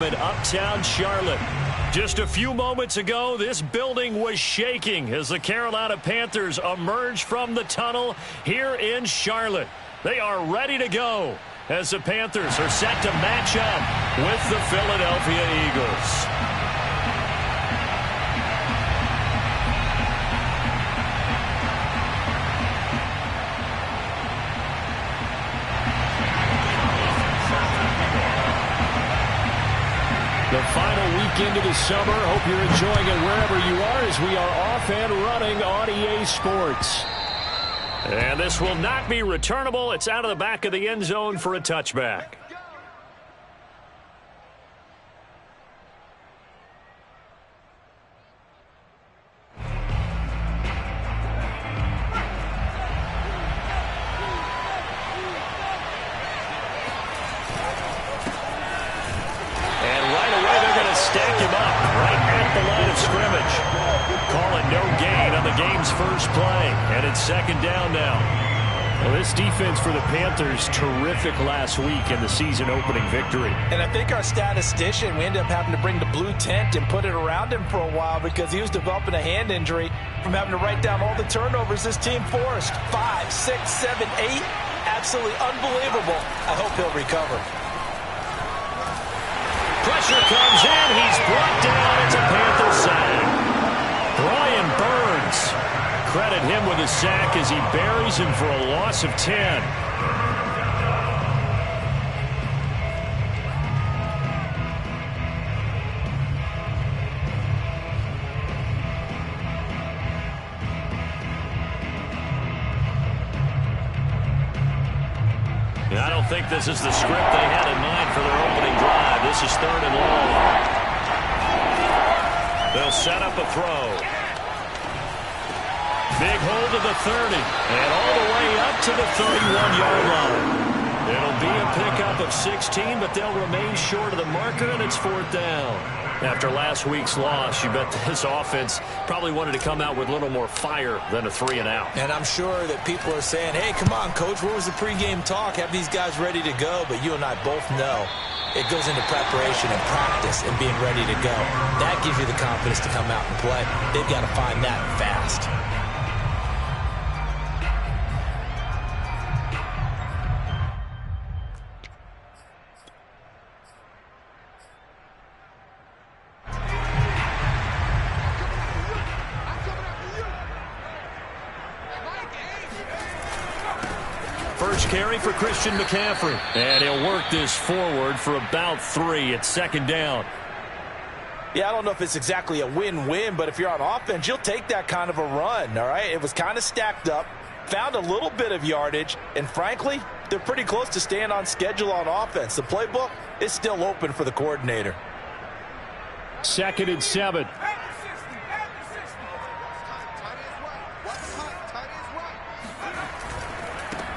In uptown Charlotte. Just a few moments ago, this building was shaking as the Carolina Panthers emerged from the tunnel here in Charlotte. They are ready to go as the Panthers are set to match up with the Philadelphia Eagles. The final weekend of the summer. Hope you're enjoying it wherever you are as we are off and running on EA Sports. And this will not be returnable. It's out of the back of the end zone for a touchback. Stack him up right at the line of scrimmage. Calling no gain on the game's first play. And it's second down now. Well, this defense for the Panthers, terrific last week in the season-opening victory. And I think our statistician, we ended up having to bring the blue tent and put it around him for a while because he was developing a hand injury from having to write down all the turnovers this team forced. 5, 6, 7, 8. Absolutely unbelievable. I hope he'll recover. Pressure comes in. He's brought down. It's a Panther sack. Brian Burns. Credit him with a sack as he buries him for a loss of 10. I don't think this is the script they had in mind for their opening drive. This is third and long. They'll set up a throw. Big hold of the 30. And all the way up to the 31-yard line. It'll be a pickup of 16, but they'll remain short of the marker, and it's fourth down. After last week's loss, you bet this offense probably wanted to come out with a little more fire than a 3-and-out. And I'm sure that people are saying, hey, come on, Coach, where was the pregame talk? Have these guys ready to go? But you and I both know it goes into preparation and practice and being ready to go. That gives you the confidence to come out and play. They've got to find that fast. First carry for Christian McCaffrey. And he'll work this forward for about 3 at second down. Yeah, I don't know if it's exactly a win-win, but if you're on offense, you'll take that kind of a run, all right? It was kind of stacked up, found a little bit of yardage, and frankly, they're pretty close to staying on schedule on offense. The playbook is still open for the coordinator. 2nd and 7.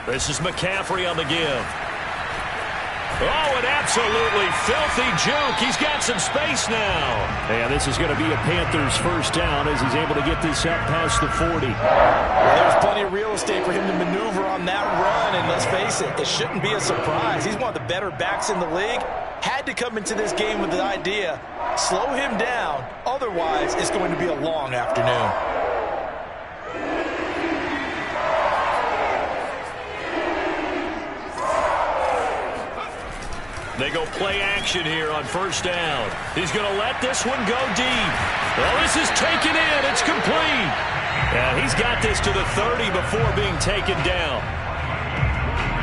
This is McCaffrey on the give. Oh, an absolutely filthy juke. He's got some space now. And this is going to be a Panthers first down as he's able to get this up past the 40. Well, there's plenty of real estate for him to maneuver on that run. And let's face it, it shouldn't be a surprise. He's one of the better backs in the league. Had to come into this game with the idea, slow him down. Otherwise, it's going to be a long afternoon. They go play action here on first down. He's going to let this one go deep. Well, this is taken in. It's complete. And he's got this to the 30 before being taken down.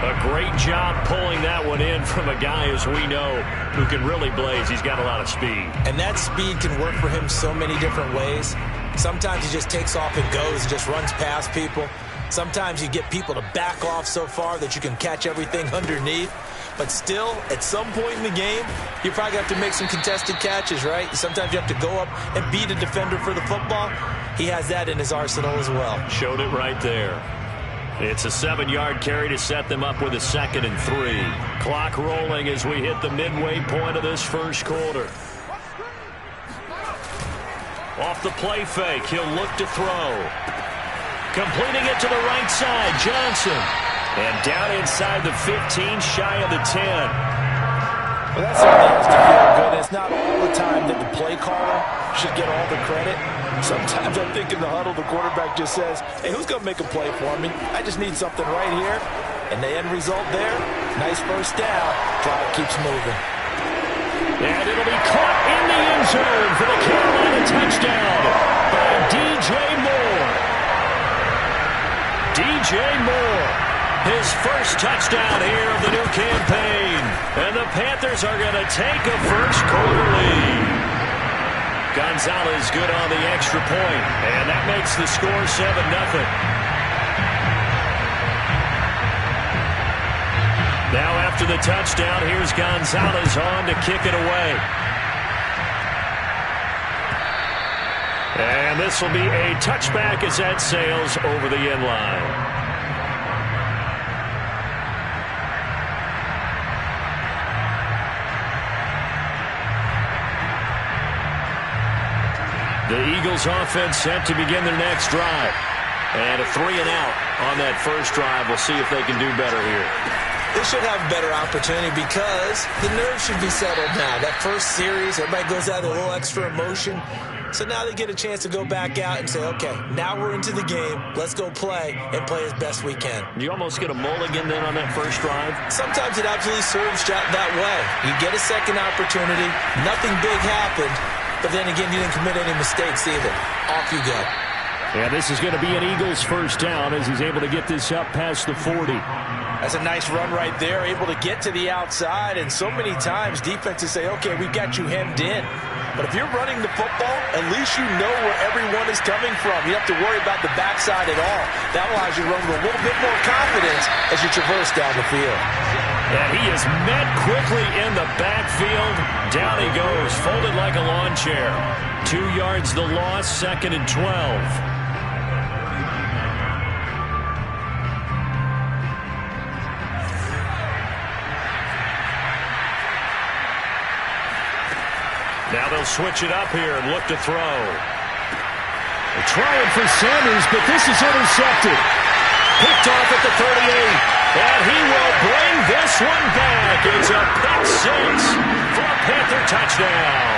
A great job pulling that one in from a guy, as we know, who can really blaze. He's got a lot of speed. And that speed can work for him so many different ways. Sometimes he just takes off and goes, just runs past people. Sometimes you get people to back off so far that you can catch everything underneath. But still, at some point in the game, you probably have to make some contested catches, right? Sometimes you have to go up and beat a defender for the football. He has that in his arsenal as well. Showed it right there. It's a 7-yard carry to set them up with a 2nd and 3. Clock rolling as we hit the midway point of this first quarter. Off the play fake, he'll look to throw. Completing it to the right side, Johnson. And down inside the 15, shy of the 10. Well, that certainly has to feel good. It's not all the time that the play caller should get all the credit. Sometimes I think in the huddle, the quarterback just says, hey, who's going to make a play for me? I just need something right here. And the end result there, nice first down. Drive keeps moving. And it'll be caught in the end zone for the Carolina touchdown by DJ Moore. DJ Moore, his first touchdown here of the new campaign. And the Panthers are going to take a first quarter lead. Gonzalez good on the extra point, and that makes the score 7-0. Now after the touchdown, here's Gonzalez on to kick it away. And this will be a touchback as that sails over the end line. The Eagles offense set to begin their next drive. And a 3-and-out on that first drive. We'll see if they can do better here. They should have a better opportunity because the nerves should be settled now. That first series, everybody goes out with a little extra emotion. So now they get a chance to go back out and say, okay, now we're into the game. Let's go play and play as best we can. You almost get a mulligan then on that first drive? Sometimes it absolutely serves that way. You get a second opportunity. Nothing big happened. But then again, you didn't commit any mistakes either. Off you go. Yeah, this is going to be an Eagles first down as he's able to get this up past the 40. That's a nice run right there, able to get to the outside. And so many times defenses say, okay, we've got you hemmed in. But if you're running the football, at least you know where everyone is coming from. You don't have to worry about the backside at all. That allows you to run with a little bit more confidence as you traverse down the field. And he is met quickly in the backfield. Down he goes, folded like a lawn chair. 2 yards the loss, 2nd and 12. Now they'll switch it up here and look to throw. They're trying for Sanders, but this is intercepted. Picked off at the 38. And he will bring this one back. It's a pick six for a Panther touchdown.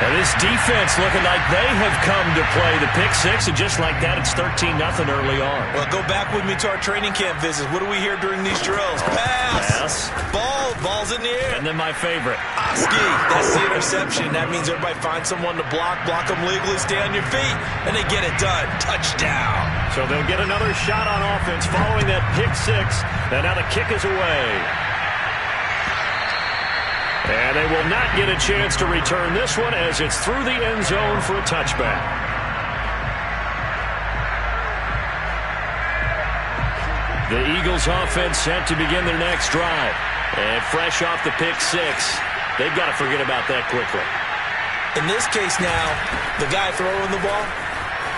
And this defense looking like they have come to play the pick six, and just like that, it's 13-0 early on. Well, go back with me to our training camp visits. What do we hear during these drills? Pass. Ball's in the air. And then my favorite. Oski, that's the interception. That means everybody finds someone to block them legally, stay on your feet, and they get it done. Touchdown. So they'll get another shot on offense following that pick six. And now the kick is away. And they will not get a chance to return this one as it's through the end zone for a touchback. The Eagles offense set to begin their next drive. And fresh off the pick six, they've got to forget about that quickly. In this case now, the guy throwing the ball,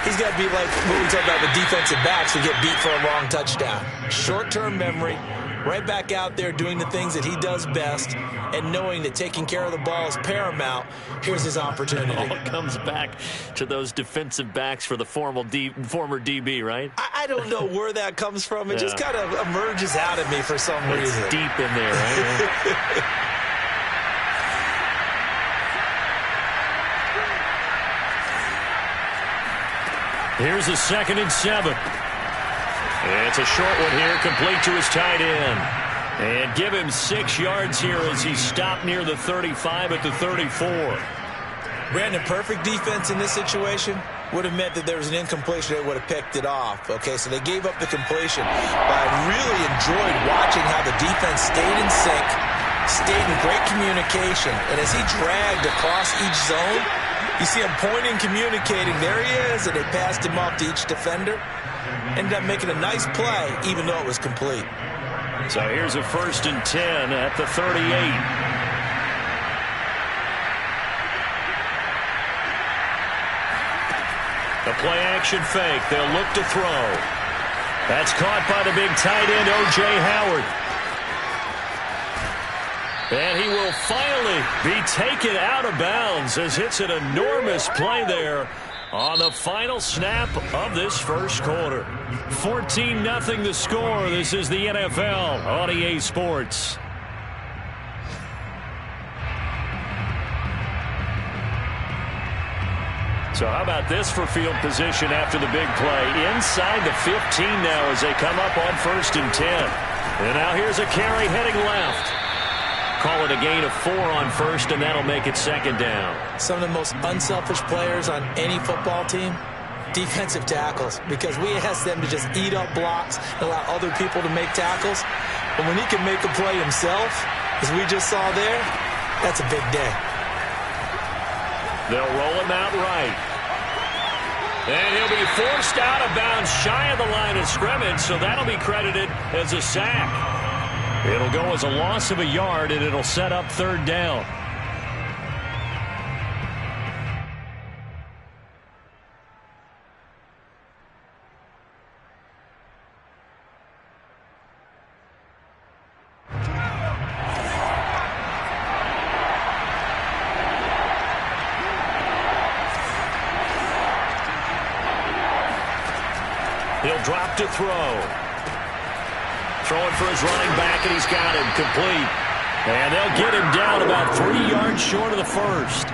he's got to be like what we talk about with defensive backs who get beat for a long touchdown. Short-term memory, right back out there doing the things that he does best, and knowing that taking care of the ball is paramount. Here's his opportunity. It all comes back to those defensive backs for the former DB, right? I don't know where that comes from. It just kind of emerges out of me for some reason. It's deep in there, right? Here's a 2nd and 7. It's a short one here, complete to his tight end. And give him 6 yards here as he stopped near the 35 at the 34. Brandon, perfect defense in this situation would have meant that there was an incompletion. They would have picked it off. Okay, so they gave up the completion. But I really enjoyed watching how the defense stayed in sync, stayed in great communication. And as he dragged across each zone, you see him pointing, communicating. There he is, and they passed him off to each defender. Ended up making a nice play, even though it was complete. So here's a 1st and 10 at the 38. The play-action fake. They'll look to throw. That's caught by the big tight end, O.J. Howard. And he will finally be taken out of bounds as it's an enormous play there on the final snap of this first quarter. 14-0 the score. This is the NFL on EA Sports. So how about this for field position after the big play? Inside the 15 now as they come up on 1st and 10. And now here's a carry heading left. Call it a gain of 4 on 1st, and that'll make it 2nd down. Some of the most unselfish players on any football team, defensive tackles, because we ask them to just eat up blocks and allow other people to make tackles. But when he can make a play himself, as we just saw there, that's a big day. They'll roll him out right. And he'll be forced out of bounds shy of the line of scrimmage, so that'll be credited as a sack. It'll go as a loss of a yard, and it'll set up 3rd down. He'll drop to throw. Throwing for his running back, and he's got him complete. And they'll get him down about 3 yards short of the first.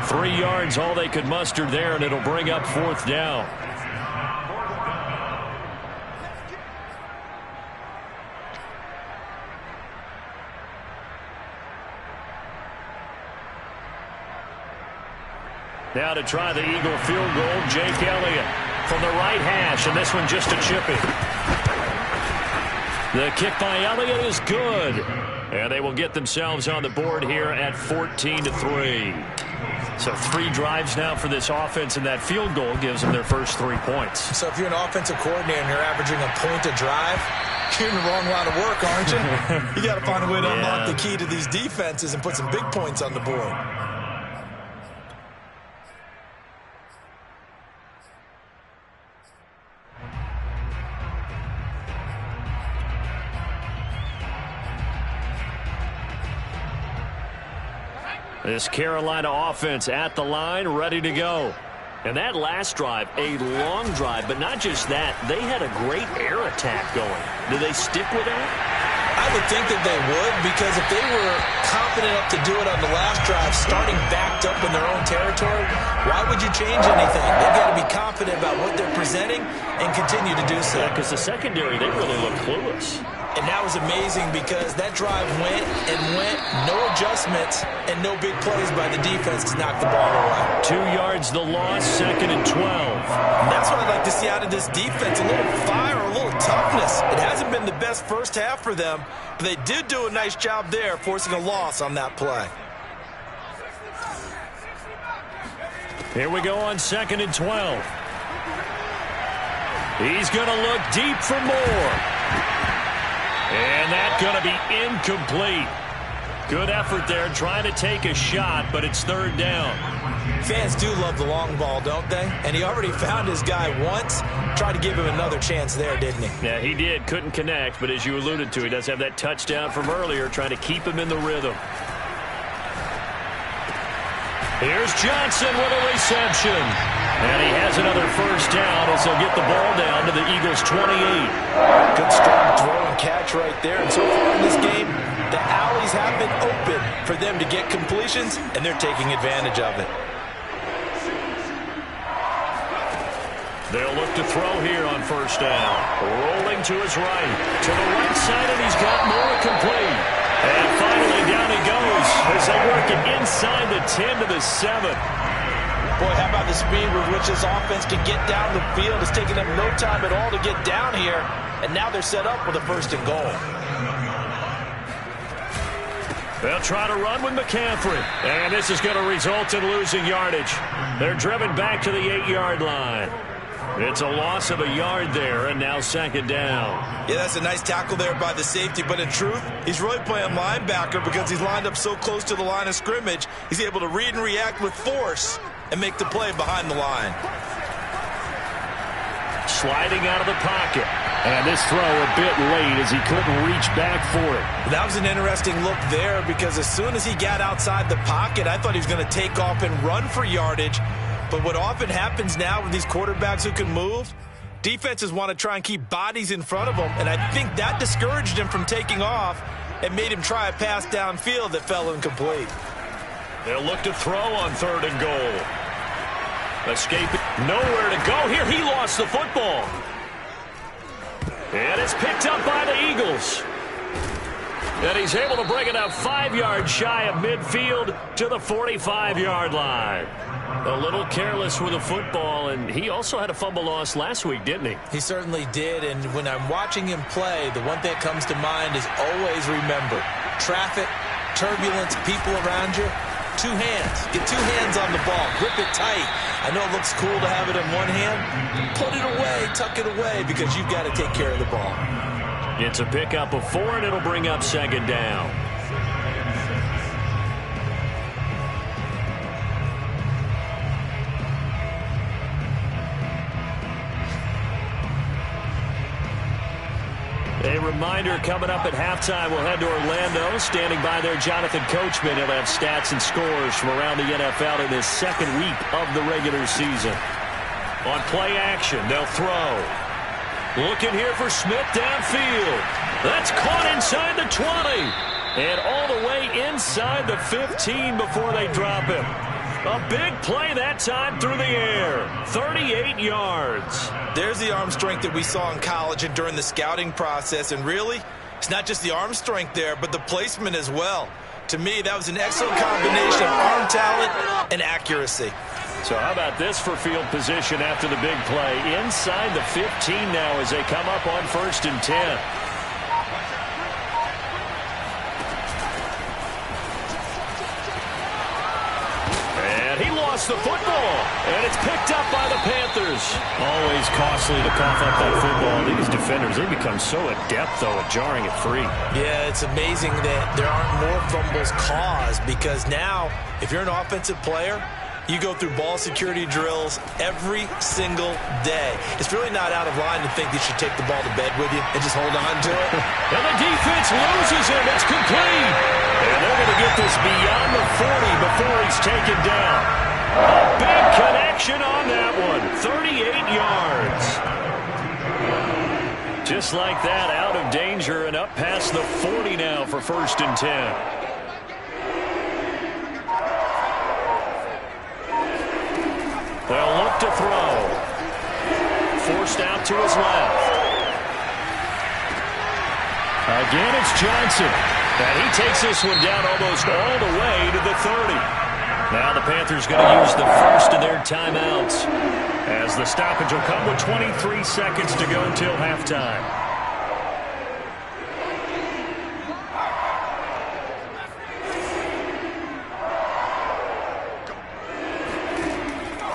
3 yards, all they could muster there, and it'll bring up 4th down. Now to try the Eagle field goal, Jake Elliott from the right hash, and this one just a chipping. The kick by Elliott is good. And they will get themselves on the board here at 14-3. So 3 drives now for this offense, and that field goal gives them their first 3 points. So if you're an offensive coordinator and you're averaging a point a drive, you're in the wrong line of work, aren't you? You got to find a way to unlock the key to these defenses and put some big points on the board. This Carolina offense at the line, ready to go. And that last drive, a long drive, but not just that. They had a great air attack going. Do they stick with that? I would think that they would, because if they were confident enough to do it on the last drive, starting backed up in their own territory, why would you change anything? They've got to be confident about what they're presenting and continue to do so. Yeah, because the secondary, they really look clueless. And that was amazing because that drive went and went, no adjustments, and no big plays by the defense to knock the ball away. 2 yards the loss, 2nd and 12. And that's what I'd like to see out of this defense, a little fire, a little toughness. It hasn't been the best first half for them, but they did do a nice job there, forcing a loss on that play. Here we go on 2nd and 12. He's going to look deep for more. And that's going to be incomplete. Good effort there trying to take a shot, but it's 3rd down. Fans do love the long ball, don't they? And he already found his guy once. Tried to give him another chance there, didn't he? Yeah, he did. Couldn't connect, but as you alluded to, he does have that touchdown from earlier, trying to keep him in the rhythm. Here's Johnson with a reception. And he has another first down as they'll get the ball down to the Eagles' 28. Good strong throw and catch right there. And so far in this game, the alleys have been open for them to get completions, and they're taking advantage of it. They'll look to throw here on first down. Rolling to his right. To the right side, and he's got more complete. And finally, down he goes as they work it inside the 10 to the 7. Boy, how about the speed with which this offense can get down the field? It's taking them no time at all to get down here. And now they're set up with a 1st and goal. They'll try to run with McCaffrey. And this is going to result in losing yardage. They're driven back to the 8-yard line. It's a loss of a yard there, and now 2nd down. Yeah, that's a nice tackle there by the safety, but in truth, he's really playing linebacker because he's lined up so close to the line of scrimmage. He's able to read and react with force and make the play behind the line. Sliding out of the pocket. And this throw a bit late as he couldn't reach back for it. That was an interesting look there because as soon as he got outside the pocket, I thought he was going to take off and run for yardage. But what often happens now with these quarterbacks who can move, defenses want to try and keep bodies in front of them, and I think that discouraged him from taking off and made him try a pass downfield that fell incomplete. They'll look to throw on 3rd and goal. Escaping. Nowhere to go here. He lost the football. And it's picked up by the Eagles. And he's able to bring it up 5 yards shy of midfield to the 45-yard line. A little careless with the football, and he also had a fumble loss last week, didn't he? He certainly did, and when I'm watching him play, the one thing that comes to mind is always remember, traffic, turbulence, people around you, 2 hands. Get 2 hands on the ball. Grip it tight. I know it looks cool to have it in one hand. Put it away, tuck it away, because you've got to take care of the ball. It's a pickup of 4, and it'll bring up 2nd down. A reminder, coming up at halftime, we'll head to Orlando. Standing by there, Jonathan Coachman. He'll have stats and scores from around the NFL in this 2nd week of the regular season. On play action, they'll throw. Looking here for Smith downfield. That's caught inside the 20. And all the way inside the 15 before they drop him. A big play that time through the air. 38 yards. There's the arm strength that we saw in college and during the scouting process. And really, it's not just the arm strength there, but the placement as well. To me, that was an excellent combination of arm talent and accuracy. So how about this for field position after the big play? Inside the 15 now as they come up on 1st and 10. The football, and it's picked up by the Panthers. Always costly to cough up that football. These defenders, they become so adept, though, at jarring it free. Yeah, it's amazing that there aren't more fumbles caused, because now, if you're an offensive player, you go through ball security drills every single day. It's really not out of line to think you should take the ball to bed with you and just hold on to it. And the defense loses him. It's complete. And they're going to get this beyond the 40 before he's taken down. A big connection on that one. 38 yards. Just like that, out of danger and up past the 40 now for 1st and 10. They'll look to throw. Forced out to his left. Again, it's Johnson. And he takes this one down almost all the way to the 30. Now the Panthers going to use the first of their timeouts as the stoppage will come with 23 seconds to go until halftime.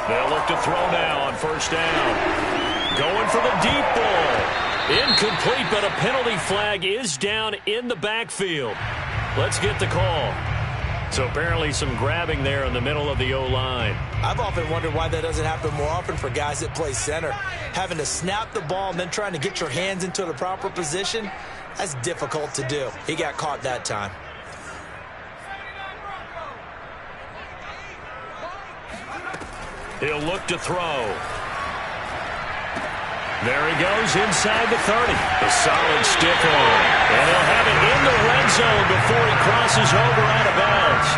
They'll look to throw now on 1st down. Going for the deep ball. Incomplete, but a penalty flag is down in the backfield. Let's get the call. So apparently some grabbing there in the middle of the O-line. I've often wondered why that doesn't happen more often for guys that play center. Having to snap the ball and then trying to get your hands into the proper position, that's difficult to do. He got caught that time. He'll look to throw. There he goes inside the 30. A solid stiff arm. And he'll have it in the red zone before he crosses over out of bounds.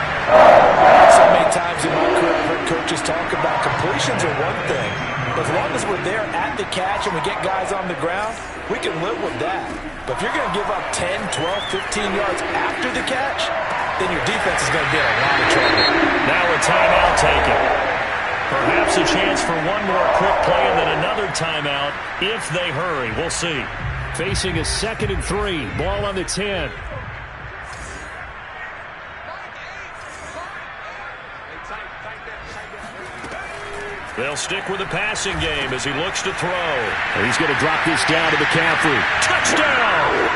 So many times in my career, I've heard coaches talk about completions are one thing. As long as we're there at the catch and we get guys on the ground, we can live with that. But if you're going to give up 10, 12, 15 yards after the catch, then your defense is going to be in a lot of trouble. Now a timeout taken. Perhaps a chance for one more quick play and then another timeout if they hurry. We'll see. Facing a 2nd and 3. Ball on the 10. They'll stick with the passing game as he looks to throw. He's going to drop this down to McCaffrey. Touchdown!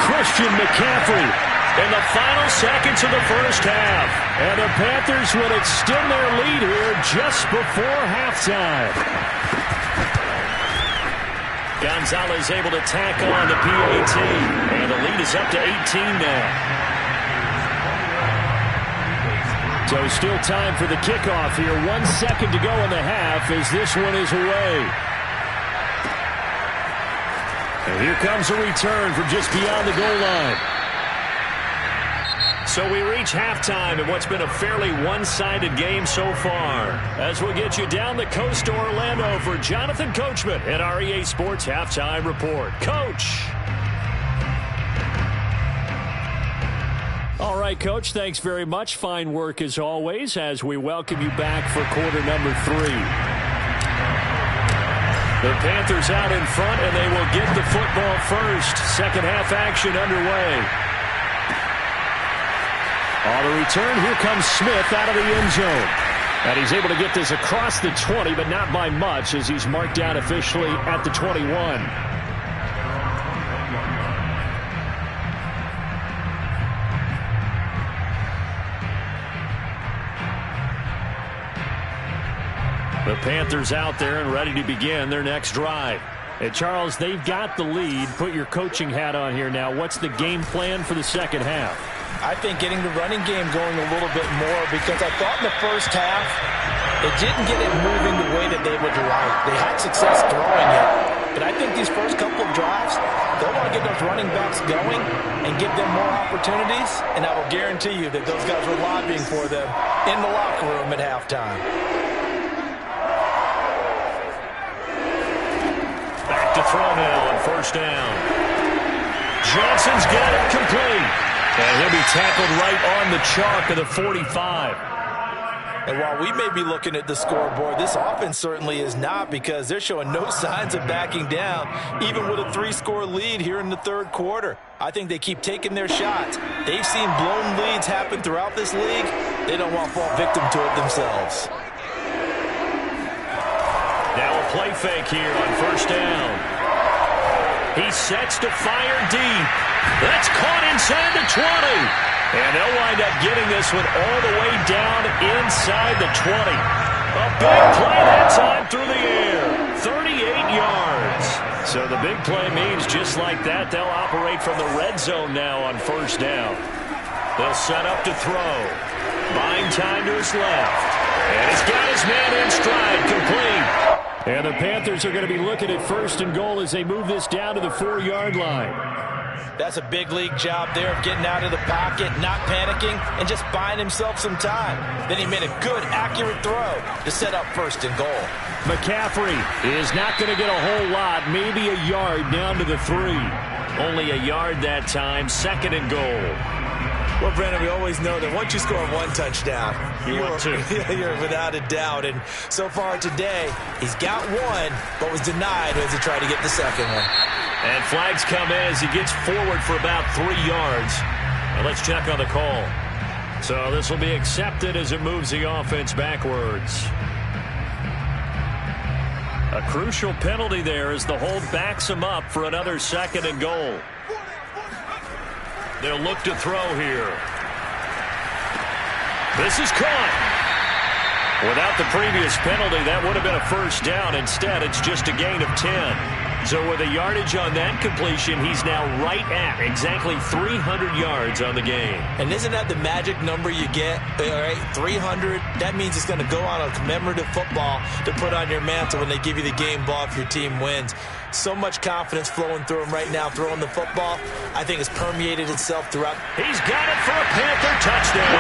Christian McCaffrey. In the final seconds of the first half. And the Panthers will extend their lead here just before halftime. Gonzalez able to tack on the PAT. And the lead is up to 18 now. So still time for the kickoff here. 1 second to go in the half as this one is away. And here comes a return from just beyond the goal line. So we reach halftime in what's been a fairly one-sided game so far. As we'll get you down the coast to Orlando for Jonathan Coachman at our EA Sports Halftime Report. Coach. All right, Coach, thanks very much. Fine work as always as we welcome you back for quarter number 3. The Panthers out in front, and they will get the football first. Second half action underway. On the return, here comes Smith out of the end zone. And he's able to get this across the 20, but not by much as he's marked down officially at the 21. The Panthers out there and ready to begin their next drive. Hey, Charles, they've got the lead. Put your coaching hat on here now. What's the game plan for the second half? I think getting the running game going a little bit more because I thought in the first half they didn't get it moving the way that they would like. They had success throwing it, but I think these first couple of drives, they'll want to get those running backs going and give them more opportunities, and I will guarantee you that those guys were lobbying for them in the locker room at halftime. Back to throw now on first down. Johnson's got it complete. And he'll be tackled right on the chalk of the 45. And while we may be looking at the scoreboard, this offense certainly is not because they're showing no signs of backing down, even with a 3-score lead here in the third quarter. I think they keep taking their shots. They've seen blown leads happen throughout this league. They don't want to fall victim to it themselves. Now a play fake here on first down. He sets to fire deep. That's caught inside the 20. And they'll wind up getting this one all the way down inside the 20. A big play that time through the air. 38 yards. So the big play means just like that, they'll operate from the red zone now on first down. They'll set up to throw. Buying time to his left. And he's got his man in stride, complete. And the Panthers are going to be looking at first and goal as they move this down to the 4-yard line. That's a big league job there of getting out of the pocket, not panicking, and just buying himself some time. Then he made a good, accurate throw to set up first and goal. McCaffrey is not going to get a whole lot, maybe a yard down to the 3. Only a yard that time, second and goal. Well, Brandon, we always know that once you score one touchdown, you're without a doubt. And so far today, he's got one, but was denied as he tried to get the second one. And flags come in as he gets forward for about 3 yards. And let's check on the call. So this will be accepted as it moves the offense backwards. A crucial penalty there as the hold backs him up for another second and goal. They'll look to throw here. This is caught. Without the previous penalty, that would have been a first down. Instead, it's just a gain of 10. So with a yardage on that completion, he's now right at exactly 300 yards on the game. And isn't that the magic number you get? All right, 300. That means it's going to go on a commemorative football to put on your mantle when they give you the game ball if your team wins. So much confidence flowing through him right now, throwing the football. I think it's permeated itself throughout. He's got it for a Panther touchdown.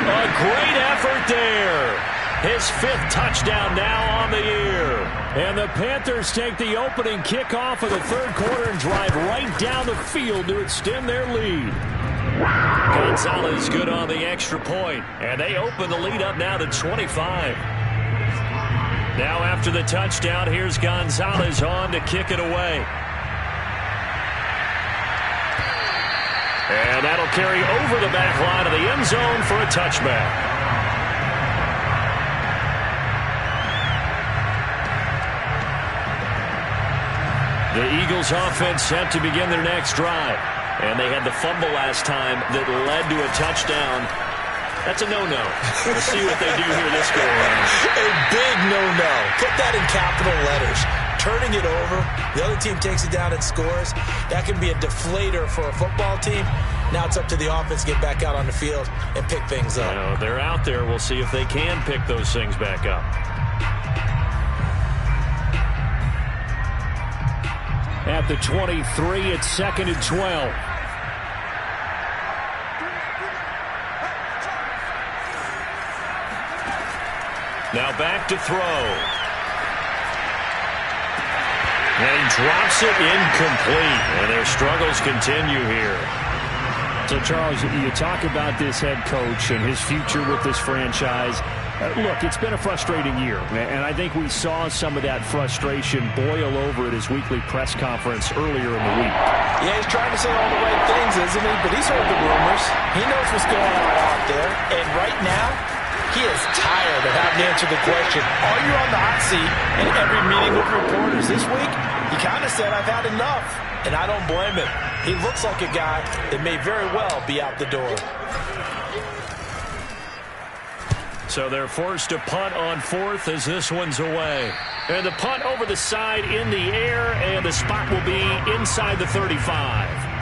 A great effort there. His 5th touchdown now on the year. And the Panthers take the opening kickoff of the third quarter and drive right down the field to extend their lead. Gonzalez good on the extra point. And they open the lead up now to 25. Now after the touchdown, here's Gonzalez on to kick it away. And that'll carry over the back line of the end zone for a touchback. The Eagles offense set to begin their next drive. And they had the fumble last time that led to a touchdown. That's a no-no. We'll see what they do here this go around. A big no-no. Put that in capital letters. Turning it over, the other team takes it down and scores. That can be a deflator for a football team. Now it's up to the offense to get back out on the field and pick things up. Well, they're out there. We'll see if they can pick those things back up. At the 23, it's 2nd and 12. Now back to throw. And he drops it incomplete. And their struggles continue here. So, Charles, you talk about this head coach and his future with this franchise. Look, it's been a frustrating year, and I think we saw some of that frustration boil over at his weekly press conference earlier in the week. Yeah, he's trying to say all the right things, isn't he? But he's heard the rumors. He knows what's going on out there. And right now, he is tired of having to answer the question, are you on the hot seat? In every meeting with reporters this week, he kind of said, I've had enough. And I don't blame him. He looks like a guy that may very well be out the door. So they're forced to punt on fourth as this one's away. And the punt over the side in the air, and the spot will be inside the 35.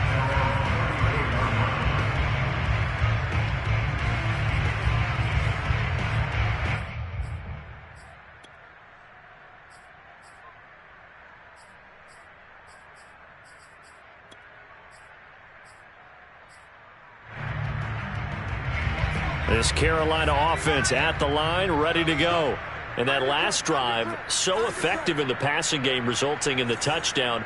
This Carolina offense at the line, ready to go. And that last drive, so effective in the passing game, resulting in the touchdown.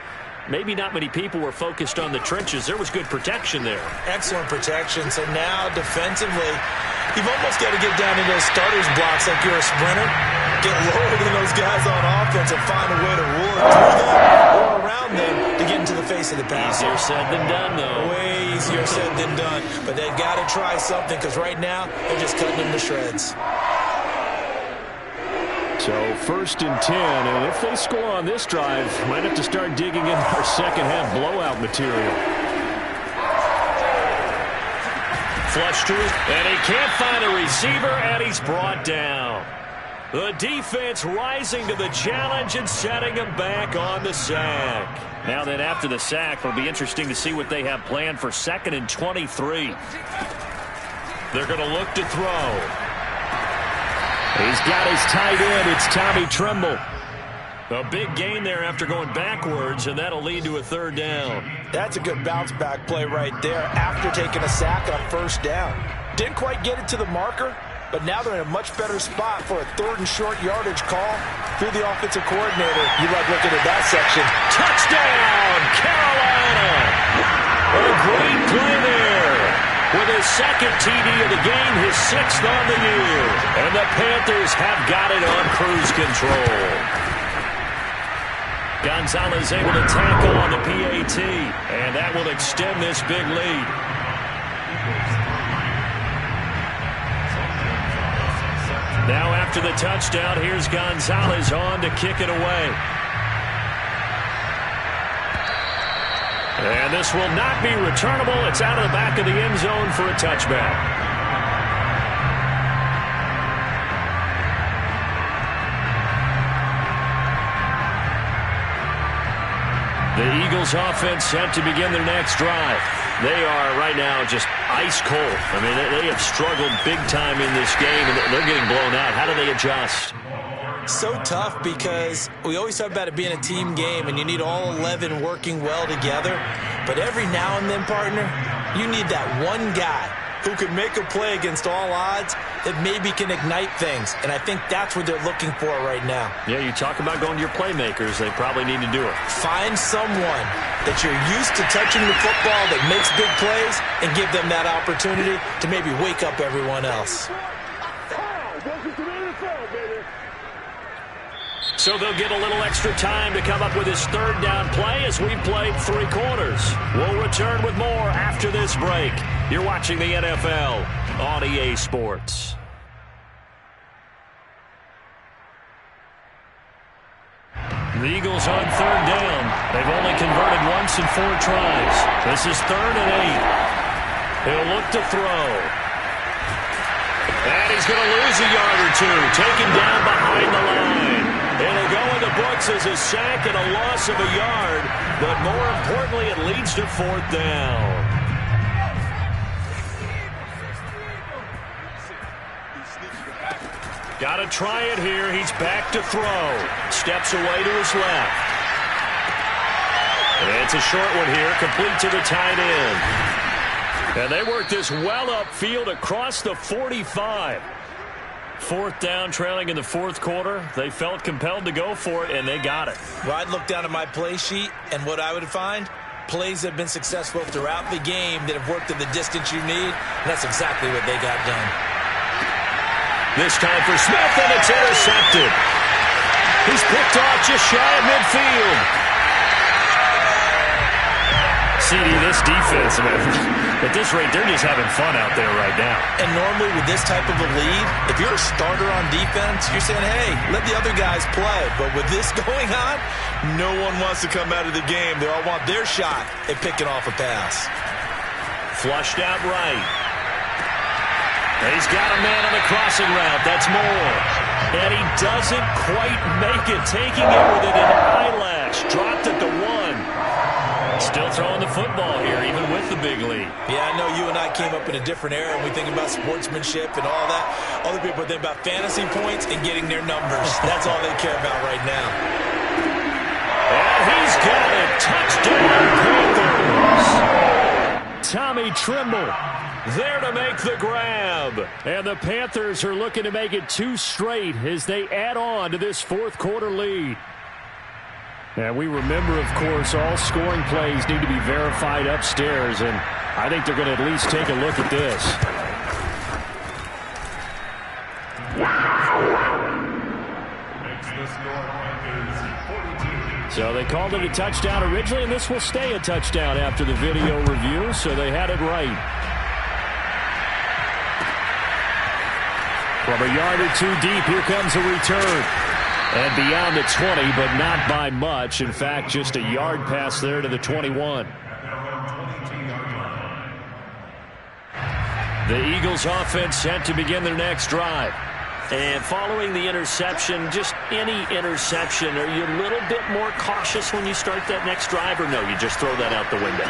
Maybe not many people were focused on the trenches. There was good protection there. Excellent protection. So now, defensively, you've almost got to get down into those starters blocks like you're a sprinter. Get lower than those guys on offense and find a way to roar through them or around them to get into the face of the pass. Easier said than done, though. Way easier said than done. But they've got to try something because right now they're just cutting them to shreds. So 1st and 10, and if they score on this drive, might have to start digging in our second-half blowout material. Flush to it, and he can't find a receiver, and he's brought down. The defense rising to the challenge and setting him back on the sack. Now then, after the sack, it'll be interesting to see what they have planned for 2nd and 23. They're going to look to throw. He's got his tight end. It's Tommy Tremble. A big gain there after going backwards, and that'll lead to a 3rd down. That's a good bounce-back play right there after taking a sack on 1st down. Didn't quite get it to the marker, but now they're in a much better spot for a 3rd and short yardage call through the offensive coordinator. You like looking at that section. Touchdown, Carolina! A great play there. With his 2nd TD of the game, his 6th on the year. And the Panthers have got it on cruise control. Gonzalez able to tackle on the PAT, and that will extend this big lead. Now after the touchdown, here's Gonzalez on to kick it away. And this will not be returnable. It's out of the back of the end zone for a touchback. The Eagles offense set to begin their next drive. They are right now just ice cold. I mean, they have struggled big time in this game, and they're getting blown out. How do they adjust? So tough because we always talk about it being a team game and you need all 11 working well together. But every now and then, partner, you need that one guy who can make a play against all odds that maybe can ignite things. And I think that's what they're looking for right now. Yeah, you talk about going to your playmakers. They probably need to do it. Find someone that you're used to touching the football that makes big plays and give them that opportunity to maybe wake up everyone else. So they'll get a little extra time to come up with his 3rd down play as we've played 3 quarters. We'll return with more after this break. You're watching the NFL on EA Sports. The Eagles on 3rd down. They've only converted once in 4 tries. This is 3rd and 8. He'll look to throw. And he's going to lose a yard or 2. Taken down behind the line. It'll go in the books as a sack and a loss of a yard, but more importantly, it leads to 4th down. Got to try it here. He's back to throw. Steps away to his left. And it's a short one here, complete to the tight end. And they work this well upfield across the 45. 4th down, trailing in the 4th quarter. They felt compelled to go for it, and they got it. Well, I'd look down at my play sheet, and what I would find, plays that have been successful throughout the game that have worked in the distance you need, and that's exactly what they got done. This time for Smith, and it's intercepted. He's picked off just shy of midfield. CD, this defense, at this rate, they're just having fun out there right now. And normally with this type of a lead, if you're a starter on defense, you're saying, hey, let the other guys play. But with this going on, no one wants to come out of the game. They all want their shot at picking off a pass. Flushed out right. He's got a man on the crossing route. That's Moore. And he doesn't quite make it, taking it with an eyelash. Dropped at the 1. Still throwing the football here, even with the big lead. Yeah, I know you and I came up in a different era when we think about sportsmanship and all that. Other people think about fantasy points and getting their numbers. That's all they care about right now. And he's got it. Touchdown, Panthers. Tommy Tremble there to make the grab. And the Panthers are looking to make it 2 straight as they add on to this 4th quarter lead. And we remember, of course, all scoring plays need to be verified upstairs, and I think they're going to at least take a look at this. So they called it a touchdown originally, and this will stay a touchdown after the video review, so they had it right. From a yard or 2 deep, here comes a return. And beyond the 20, but not by much. In fact, just a yard pass there to the 21. The Eagles offense set to begin their next drive. And following the interception, just any interception, are you a little bit more cautious when you start that next drive, or no, you just throw that out the window?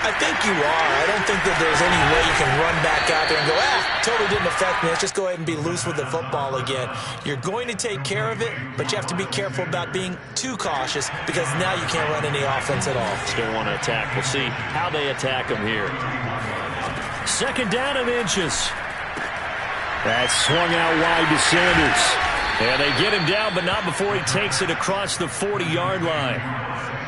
I think you are. I don't think that there's any way you can run back out there and go, totally didn't affect me. Let's just go ahead and be loose with the football again. You're going to take care of it, but you have to be careful about being too cautious because now you can't run any offense at all. Still want to attack. We'll see how they attack them here. 2nd down and inches. That's swung out wide to Sanders. And they get him down, but not before he takes it across the 40-yard line.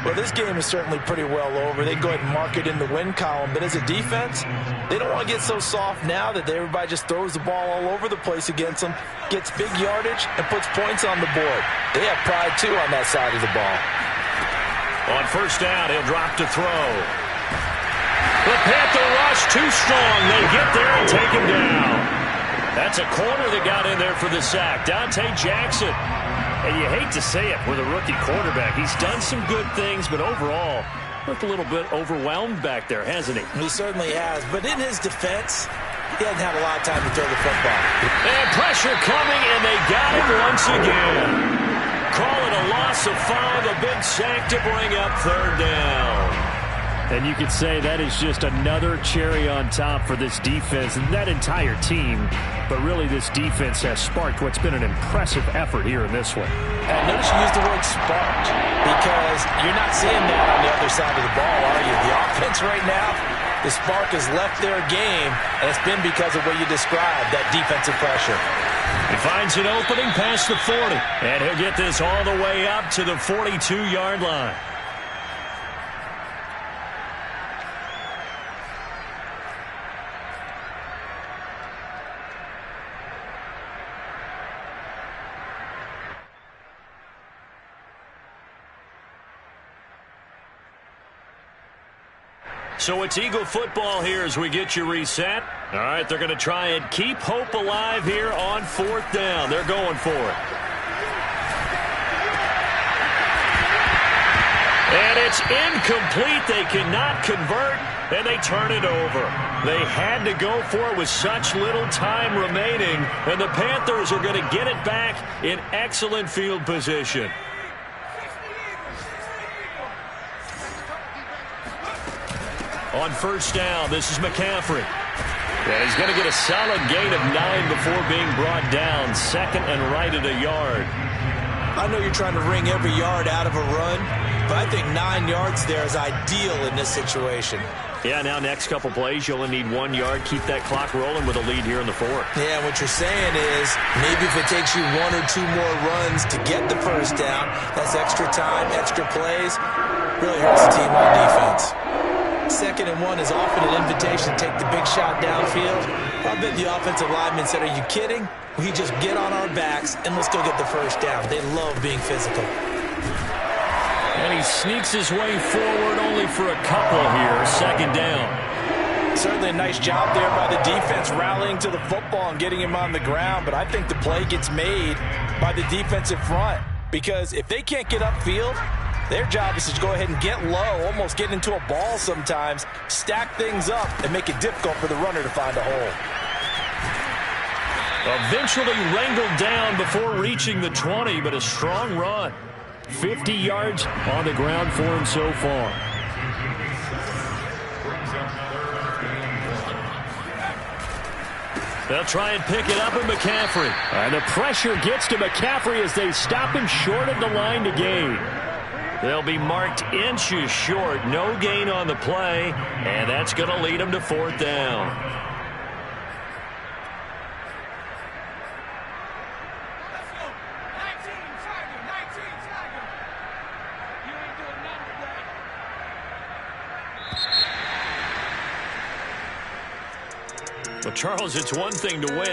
Well, this game is certainly pretty well over. They go ahead and mark it in the win column. But as a defense, they don't want to get so soft now that everybody just throws the ball all over the place against them, gets big yardage, and puts points on the board. They have pride, too, on that side of the ball. On 1st down, he'll drop to throw. The Panther rush too strong. They get there and take him down. That's a corner that got in there for the sack. Dante Jackson. And you hate to say it with a rookie quarterback. He's done some good things, but overall, looked a little bit overwhelmed back there, hasn't he? He certainly has. But in his defense, he hasn't had a lot of time to throw the football. And pressure coming, and they got him once again. Call it a loss of 5, a big sack to bring up 3rd down. And you could say that is just another cherry on top for this defense and that entire team. But really, this defense has sparked what's been an impressive effort here in this one. And notice you use the word sparked because you're not seeing that on the other side of the ball, are you? The offense right now, the spark has left their game, and it's been because of what you described, that defensive pressure. He finds an opening past the 40, and he'll get this all the way up to the 42-yard line. So it's Eagle football here as we get you reset. All right, they're going to try and keep hope alive here on 4th down. They're going for it. And it's incomplete. They cannot convert, and they turn it over. They had to go for it with such little time remaining, and the Panthers are going to get it back in excellent field position. On 1st down, this is McCaffrey. And he's going to get a solid gain of 9 before being brought down. 2nd and right at a yard. I know you're trying to wring every yard out of a run, but I think 9 yards there is ideal in this situation. Yeah, now next couple plays, you only need 1 yard. Keep that clock rolling with a lead here in the fourth. Yeah, what you're saying is maybe if it takes you 1 or 2 more runs to get the first down, that's extra time, extra plays, really hurts the team on defense. 2nd and 1 is often an invitation to take the big shot downfield. I bet the offensive lineman said, are you kidding? We just get on our backs and let's go get the first down. They love being physical. And he sneaks his way forward only for a couple here. 2nd down. Certainly a nice job there by the defense rallying to the football and getting him on the ground. But I think the play gets made by the defensive front. Because if they can't get upfield, their job is to go ahead and get low, almost get into a ball sometimes, stack things up, and make it difficult for the runner to find a hole. Eventually wrangled down before reaching the 20, but a strong run. 50 yards on the ground for him so far. They'll try and pick it up with McCaffrey. And the pressure gets to McCaffrey as they stop him short of the line to gain. They'll be marked inches short. No gain on the play, and that's going to lead them to 4th down. Well, Charles, it's one thing to win.